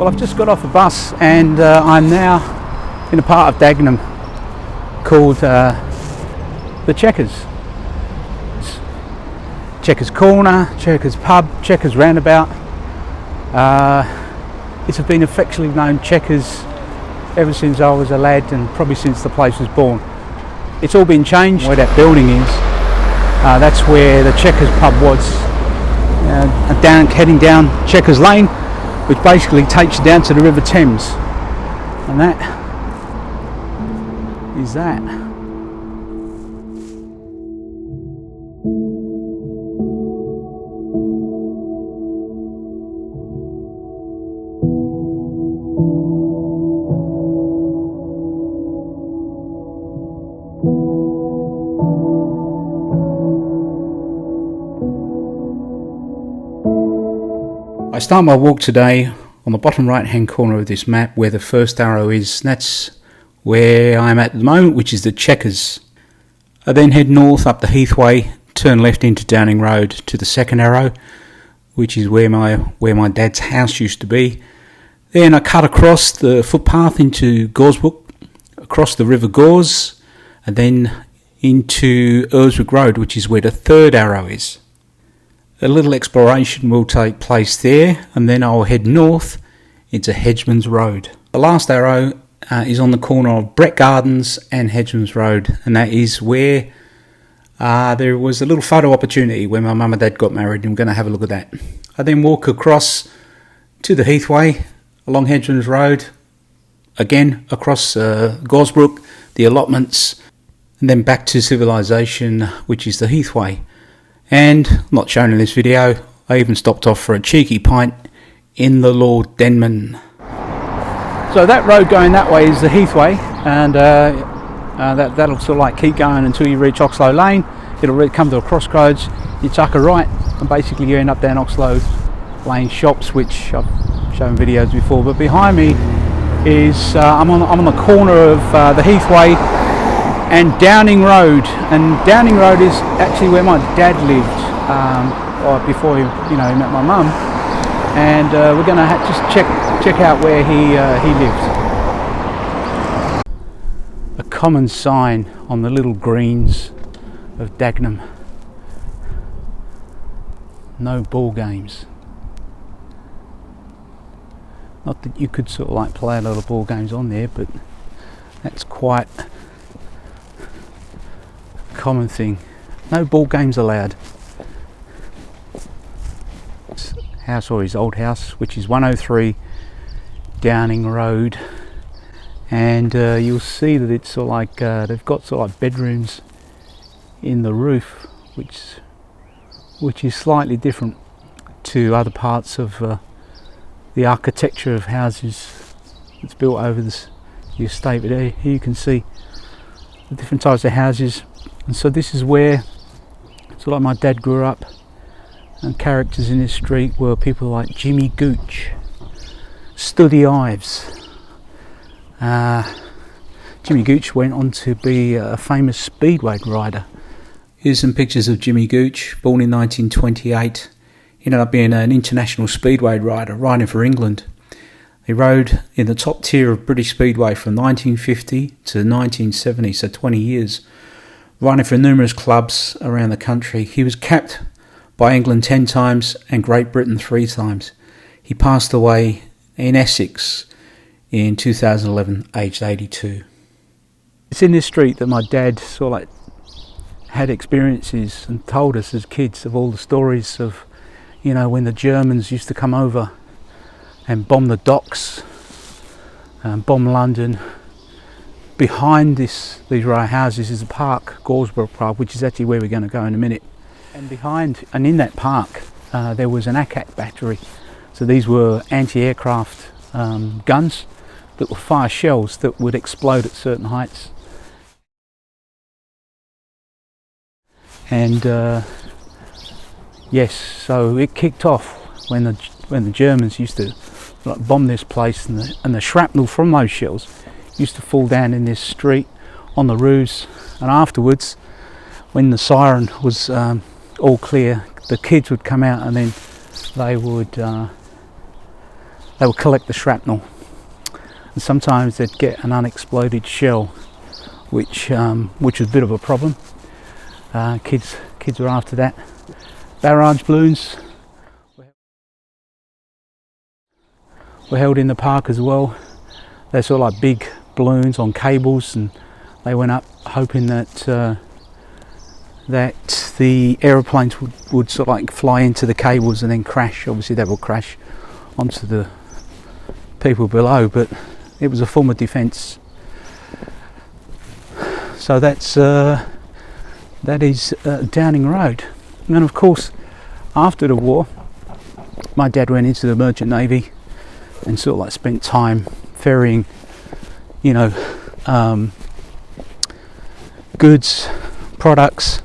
Well, I've just got off a bus and I'm now in a part of Dagenham called the Chequers. It's Chequers Corner, Chequers Pub, Chequers Roundabout. It's been affectionately known Chequers ever since I was a lad and probably since the place was born. It's all been changed. Where that building is, that's where the Chequers Pub was. Heading down Chequers Lane, which basically takes you down to the River Thames, and that is that. I start my walk today on the bottom right hand corner of this map where the first arrow is. That's where I'm at the moment, which is the Chequers. I then head north up the Heathway, turn left into Downing Road to the second arrow, which is where my dad's house used to be. Then I cut across the footpath into Goresbrook, across the River Gores, and then into Goresbrook Road, which is where the third arrow is. A little exploration will take place there, and then I'll head north into Hedgemans Road. The last arrow is on the corner of Brett Gardens and Hedgemans Road, and that is where there was a little photo opportunity when my mum and dad got married, and I'm going to have a look at that. I then walk across to the Heathway, along Hedgemans Road, again across Goresbrook, the allotments, and then back to civilization, which is the Heathway. And, not shown in this video, I even stopped off for a cheeky pint in the Lord Denman. So that road going that way is the Heathway, and that'll sort of like keep going until you reach Oxlow Lane. It'll come to a crossroads, you tuck a right, and basically you end up down Oxlow Lane shops, which I've shown videos before. But behind me is, I'm on the corner of the Heathway and Downing Road, and Downing Road is actually where my dad lived before he met my mum, and we're going to just check out where he lived. A common sign on the little greens of Dagenham: no ball games. Not that you could sort of like play a lot of ball games on there, but that's quite common thing. No ball games allowed. House, or his old house, which is 103 Downing Road, and you'll see that it's sort of like they've got sort of like bedrooms in the roof, which is slightly different to other parts of the architecture of houses that's built over the estate. But here you can see the different types of houses. And so this is where sort of like my dad grew up, and characters in this street were people like Jimmy Gooch, Studdy Ives. Jimmy Gooch went on to be a famous speedway rider. Here's some pictures of Jimmy Gooch, born in 1928. He ended up being an international speedway rider, riding for England. He rode in the top tier of British Speedway from 1950 to 1970, so 20 years. Riding for numerous clubs around the country. He was capped by England 10 times and Great Britain 3 times. He passed away in Essex in 2011, aged 82. It's in this street that my dad sort of like had experiences and told us as kids of all the stories of, when the Germans used to come over and bomb the docks, bomb London. Behind these row of houses is a park, Goresbrook Park, which is actually where we're going to go in a minute. And in that park there was an ACAC battery. So these were anti-aircraft guns that would fire shells that would explode at certain heights. And yes, so it kicked off when the Germans used to bomb this place, and the shrapnel from those shells used to fall down in this street on the roofs. And afterwards, when the siren was all clear, the kids would come out, and then they would they would collect the shrapnel, and sometimes they'd get an unexploded shell, which was a bit of a problem. Kids were after that. Barrage balloons were held in the park as well. They're sort of like big balloons on cables, and they went up hoping that the aeroplanes would sort of like fly into the cables and then crash. Obviously that will crash onto the people below, but it was a form of defence. So that is Downing Road. And of course, after the war, my dad went into the Merchant Navy and sort of like spent time ferrying, goods, products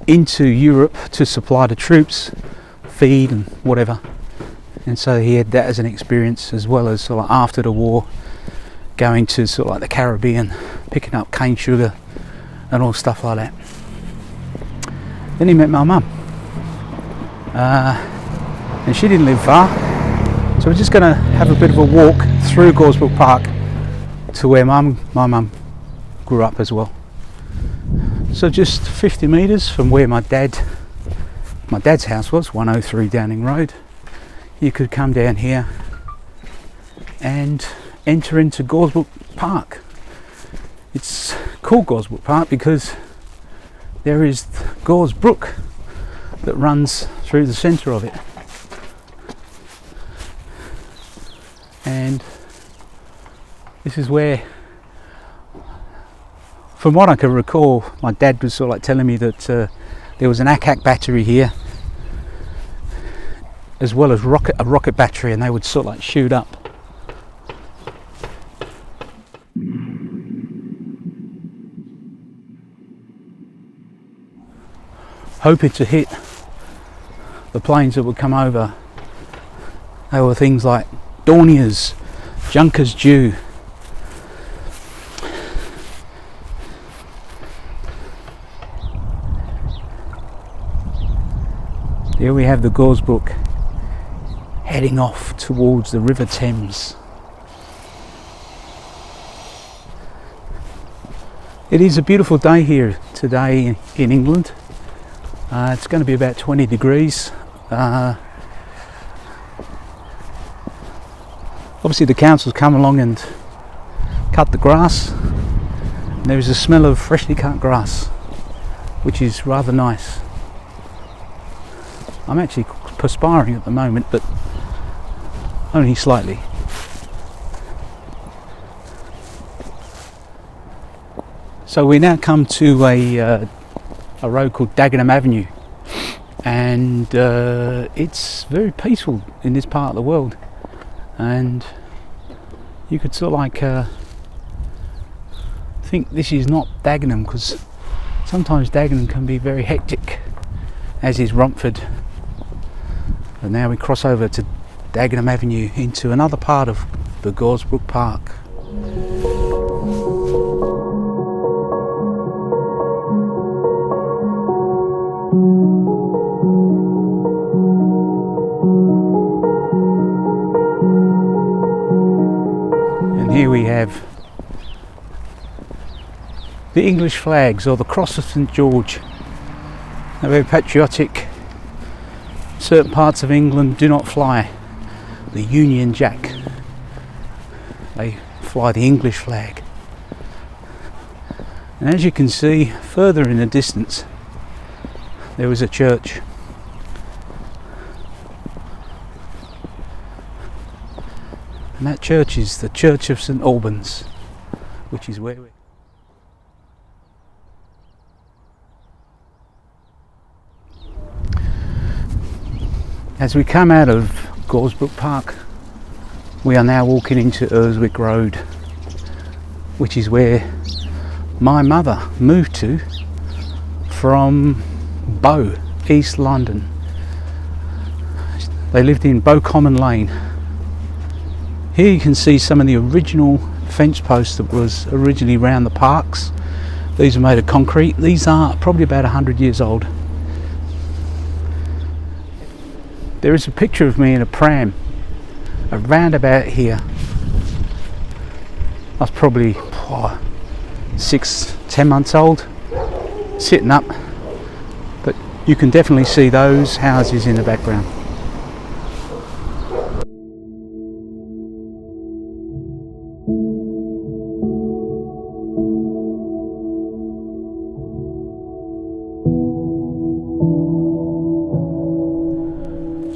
into Europe to supply the troops, feed and whatever. And so he had that as an experience, as well as sort of like after the war, going to sort of like the Caribbean, picking up cane sugar and all stuff like that. Then he met my mum, and she didn't live far, so we're just going to have a bit of a walk through Goresbrook Park to where my mum grew up as well. So just 50 metres from where my dad's house was, 103 Downing Road. You could come down here and enter into Goresbrook Park. It's called Goresbrook Park because there is Goresbrook that runs through the centre of it. And this is where, from what I can recall, my dad was sort of like telling me that there was an ACAC battery here, as well as a rocket battery, and they would sort of like shoot up. Hoping to hit the planes that would come over. They were things like Dorniers, Junkers Dew, here we have the Goresbrook heading off towards the River Thames. It is a beautiful day here today in England. It's going to be about 20 degrees. Obviously the council's come along and cut the grass. And there is a smell of freshly cut grass, which is rather nice. I'm actually perspiring at the moment, but only slightly. So we now come to a road called Dagenham Avenue, and it's very peaceful in this part of the world, and you could sort of like think this is not Dagenham, because sometimes Dagenham can be very hectic, as is Romford. And now we cross over to Dagenham Avenue into another part of the Goresbrook Park. And here we have the English flags, or the Cross of St George. They're very patriotic. Certain parts of England do not fly the Union Jack. They fly the English flag. And as you can see further in the distance, there is a church. And that church is the Church of St Albans, which is where we're. As we come out of Goresbrook Park, we are now walking into Urswick Road, which is where my mother moved to from Bow, East London. They lived in Bow Common Lane. Here you can see some of the original fence posts that was originally around the parks. These are made of concrete. These are probably about 100 years old. There is a picture of me in a pram around about here. I was probably 6-10 months old, sitting up, but you can definitely see those houses in the background.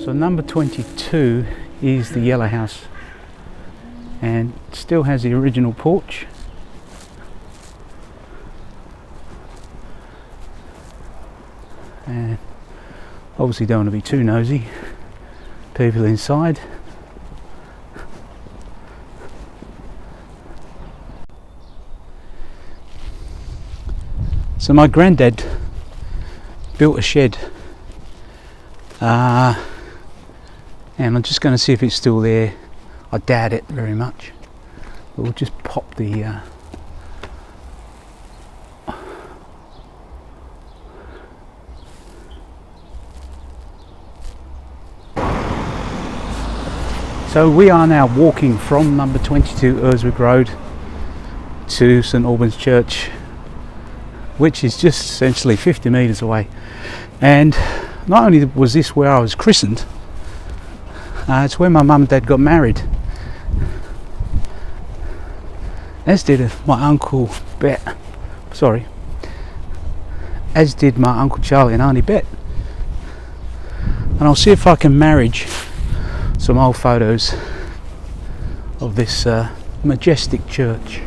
So number 22 is the yellow house, and still has the original porch. And obviously don't want to be too nosy. People inside. So my granddad built a shed, and I'm just going to see if it's still there. I doubt it very much, but we'll just pop the So we are now walking from number 22 Urswick Road to St Albans Church, which is just essentially 50 metres away. And not only was this where I was christened, it's where my mum and dad got married, as did my uncle Bet. As did my uncle Charlie and Auntie Bet. And I'll see if I can marriage some old photos of this majestic church.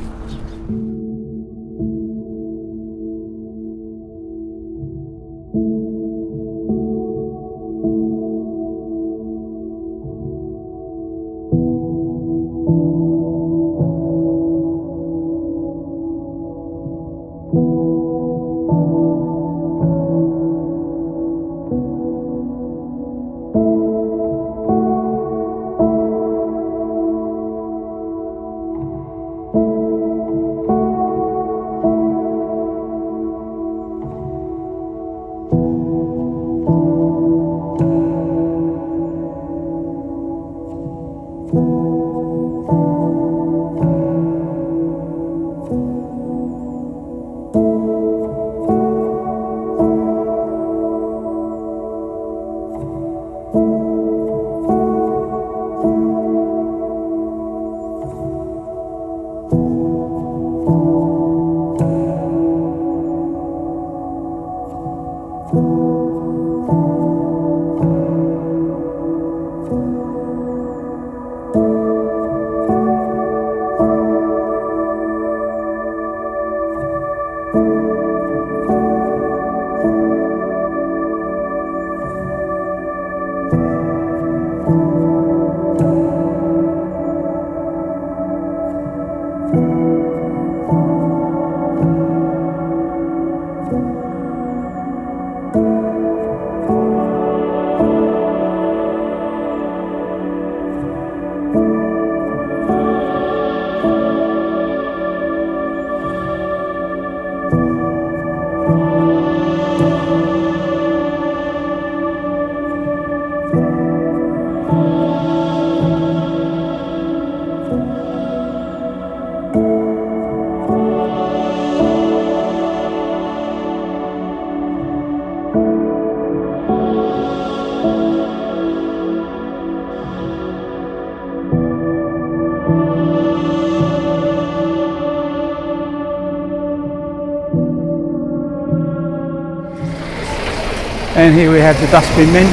And here we have the dustbin men,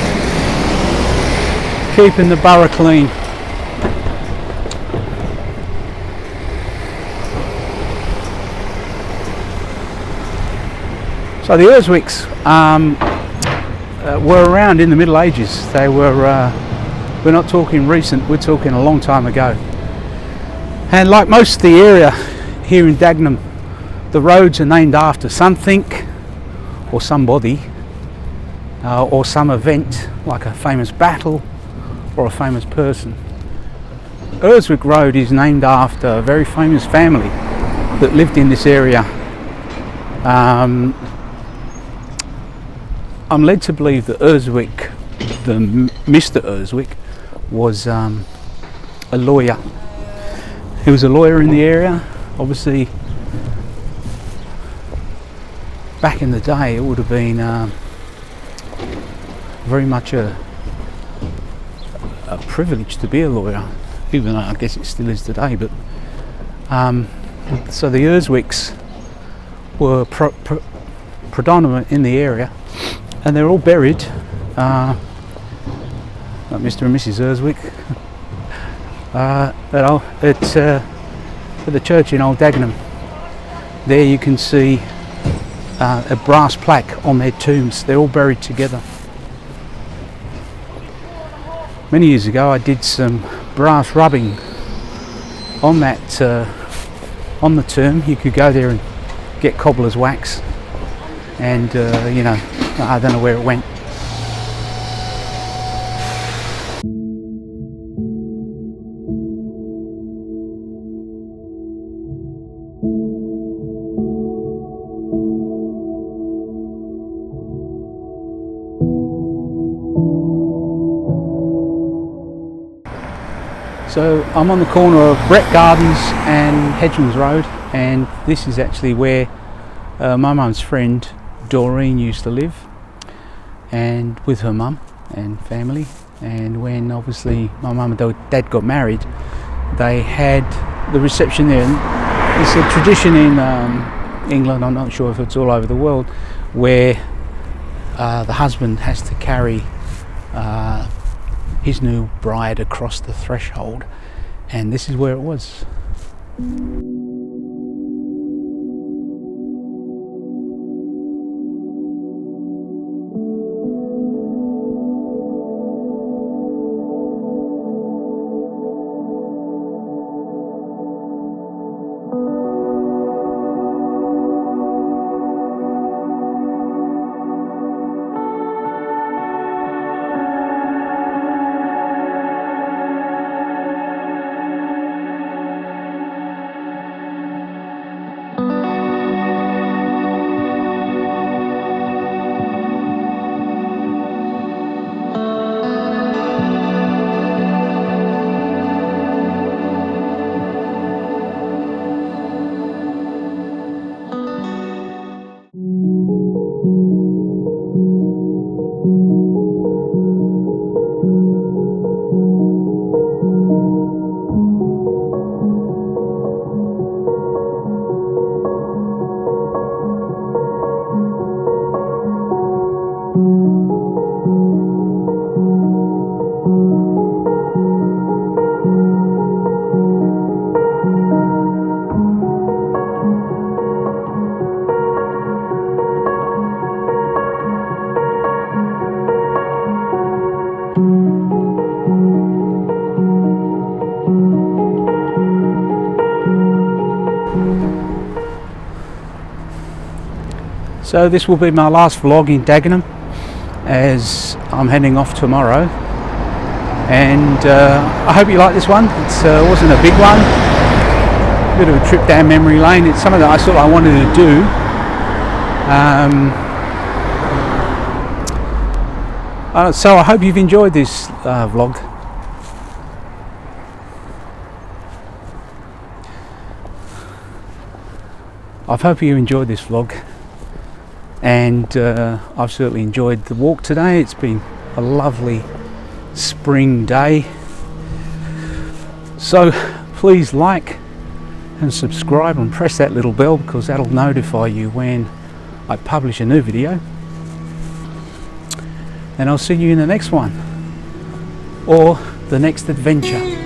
keeping the borough clean. So the Urswicks were around in the Middle Ages. They were, we're not talking recent, we're talking a long time ago. And like most of the area here in Dagenham, the roads are named after something or somebody, or some event like a famous battle or a famous person. Urswick Road is named after a very famous family that lived in this area. I'm led to believe that Urswick, the Mr. Urswick, was a lawyer. He was a lawyer in the area. Obviously, back in the day, it would have been very much a privilege to be a lawyer, even though I guess it still is today. But so the Earswicks were predominant in the area, and they're all buried, like Mr. and Mrs. Earswick, at the church in Old Dagenham. There you can see a brass plaque on their tombs. They're all buried together. Many years ago I did some brass rubbing on that on the tomb. You could go there and get cobbler's wax, and you know, I don't know where it went. So I'm on the corner of Brett Gardens and Hedgelands Road, and this is actually where my mum's friend Doreen used to live, and with her mum and family. And when obviously my mum and dad got married, they had the reception there. And it's a tradition in England, I'm not sure if it's all over the world, where the husband has to carry his new bride across the threshold, and this is where it was. So this will be my last vlog in Dagenham, as I'm heading off tomorrow, and I hope you like this one. It wasn't a big one, a bit of a trip down memory lane. It's something that I thought I wanted to do. So I hope you've enjoyed this vlog. I hope you enjoyed this vlog, and I've certainly enjoyed the walk today. It's been a lovely spring day. So please like and subscribe and press that little bell, because that'll notify you when I publish a new video. And I'll see you in the next one, or the next adventure.